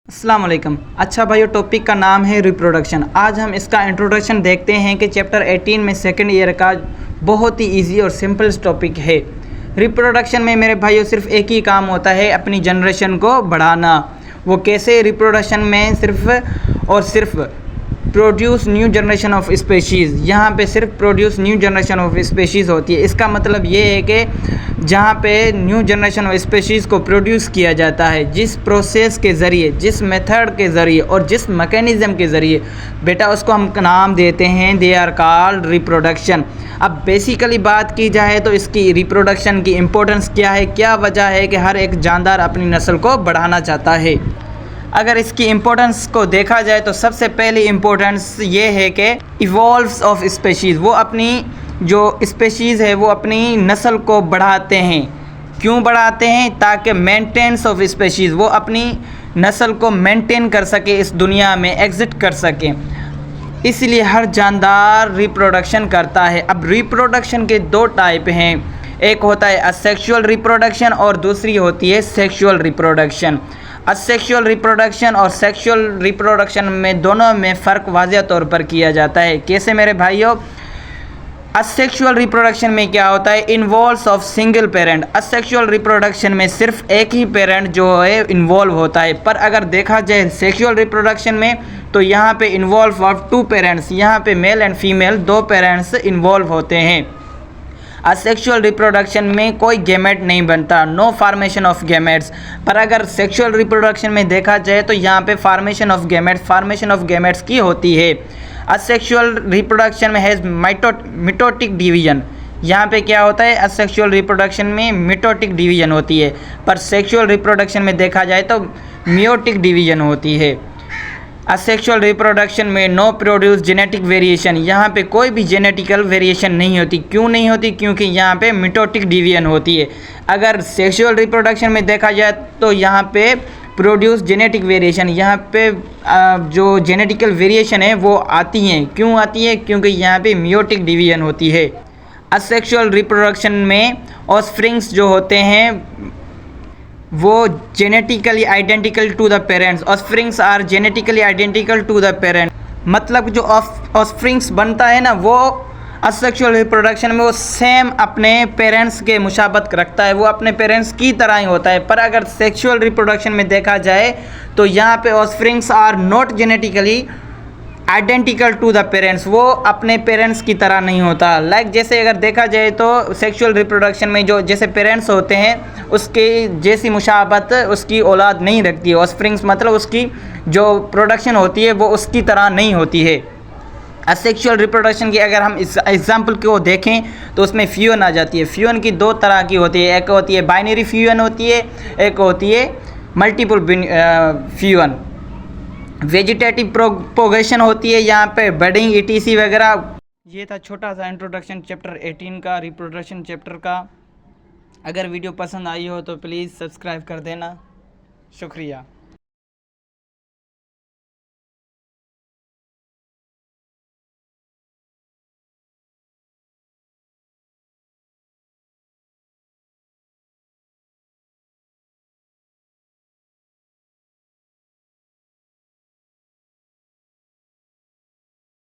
अस्सलाम वालेकुम। अच्छा भाइयों, टॉपिक का नाम है रिप्रोडक्शन। आज हम इसका इंट्रोडक्शन देखते हैं कि चैप्टर 18 में सेकंड ईयर का बहुत ही इजी और सिंपल टॉपिक है। रिप्रोडक्शन में मेरे भाइयों सिर्फ एक ही काम होता है, अपनी जनरेशन को बढ़ाना। वो कैसे? रिप्रोडक्शन में सिर्फ और सिर्फ produce new generation of species. यहाँ पे सिर्फ produce new generation of species होती है। इसका मतलब ये है कि जहाँ पे न्यू जनरेशन ऑफ स्पेशीज़ को प्रोड्यूस किया जाता है, जिस प्रोसेस के ज़रिए, जिस मेथड के ज़रिए और जिस मैकेनिज़्म के ज़रिए, बेटा उसको हम नाम देते हैं, दे आर कॉल्ड रिप्रोडक्शन। अब बेसिकली बात की जाए तो इसकी रिप्रोडक्शन की इम्पोर्टेंस क्या है, क्या वजह है कि हर एक जानदार अपनी नस्ल को बढ़ाना चाहता है। अगर इसकी इम्पोर्टेंस को देखा जाए तो सबसे पहली इम्पोर्टेंस ये है कि इवॉल्व्स ऑफ स्पेशीज़, वो अपनी जो स्पेशीज़ है वो अपनी नस्ल को बढ़ाते हैं। क्यों बढ़ाते हैं? ताकि मेंटेनेंस ऑफ स्पेशीज़, वो अपनी नस्ल को मेंटेन कर सके, इस दुनिया में एग्जिट कर सके। इसलिए हर जानदार रिप्रोडक्शन करता है। अब रिप्रोडक्शन के दो टाइप हैं, एक होता है असेक्सुअल रिप्रोडक्शन और दूसरी होती है सेक्सुअल रिप्रोडक्शन। असेक्सुअल रिप्रोडक्शन और सेक्सुअल रिप्रोडक्शन में दोनों में फ़र्क वाज़िह तौर पर किया जाता है। कैसे मेरे भाइयों? असेक्सुअल रिप्रोडक्शन में क्या होता है? Involves of single parent. Asexual reproduction में सिर्फ एक ही पेरेंट जो है इन्वॉल्व होता है। पर अगर देखा जाए सेक्सुअल रिप्रोडक्शन में तो यहाँ पे इन्वॉल्व ऑफ टू पेरेंट्स, यहाँ पे मेल एंड फीमेल दो पेरेंट्स इन्वॉल्व होते हैं। असेक्सुअल रिप्रोडक्शन में कोई गैमेट नहीं बनता, नो फार्मेशन ऑफ गैमेट्स। पर अगर सेक्सुअल रिप्रोडक्शन में देखा जाए तो यहाँ पे फार्मेशन ऑफ गैमेट्स की होती है। असेक्सुअल रिप्रोडक्शन में हैज़ मिटोटिक डिवीजन। यहाँ पे क्या होता है? असेक्सुअल रिप्रोडक्शन में मिटोटिक डिवीजन होती है, पर सेक्सुअल रिप्रोडक्शन में देखा जाए तो मियोटिक डिवीजन होती है। असेक्सुअल रिप्रोडक्शन में नो प्रोड्यूस जेनेटिक वेरिएशन, यहाँ पे कोई भी जेनेटिकल वेरिएशन नहीं होती। क्यों नहीं होती? क्योंकि यहाँ पे मिटोटिक डिवीजन होती है। अगर सेक्सुअल रिप्रोडक्शन में देखा जाए तो यहाँ पे प्रोड्यूस जेनेटिक वेरिएशन, यहाँ पे जो जेनेटिकल वेरिएशन है वो आती हैं। क्यों आती है? क्योंकि यहाँ पे मियोटिक डिवीजन होती है। असेक्सुअल रिप्रोडक्शन में ऑफस्प्रिंग्स जो होते हैं वो genetically identical to the parents. Offsprings are genetically identical to the parent. मतलब जो ऑफस्प्रिंग्स बनता है ना, वो असेक्सुअल रिप्रोडक्शन में वो सेम अपने पेरेंट्स के मुशाबत रखता है, वो अपने पेरेंट्स की तरह ही होता है। पर अगर सेक्सुअल रिप्रोडक्शन में देखा जाए तो यहाँ पे offsprings are not genetically identical to the parents, वो अपने पेरेंट्स की तरह नहीं होता। लाइक जैसे अगर देखा जाए तो सेक्सुअल रिप्रोडक्शन में जो जैसे पेरेंट्स होते हैं उसके जैसी मुशाबत उसकी औलाद नहीं रखती है। ऑफस्प्रिंग्स मतलब उसकी जो प्रोडक्शन होती है वो उसकी तरह नहीं होती है। असेक्सुअल रिप्रोडक्शन की अगर हम इस एग्जाम्पल को देखें तो उसमें फ्यूजन आ जाती है। फ्यूजन की दो तरह की होती है, एक होती है बाइनरी फ्यूजन होती है, एक होती है मल्टीपल फ्यूजन। वेजिटेटिव प्रोग्रेशन होती है, यहाँ पे बडिंग ईटीसी वगैरह। ये था छोटा सा इंट्रोडक्शन चैप्टर 18 का, रिप्रोडक्शन चैप्टर का। अगर वीडियो पसंद आई हो तो प्लीज़ सब्सक्राइब कर देना। शुक्रिया।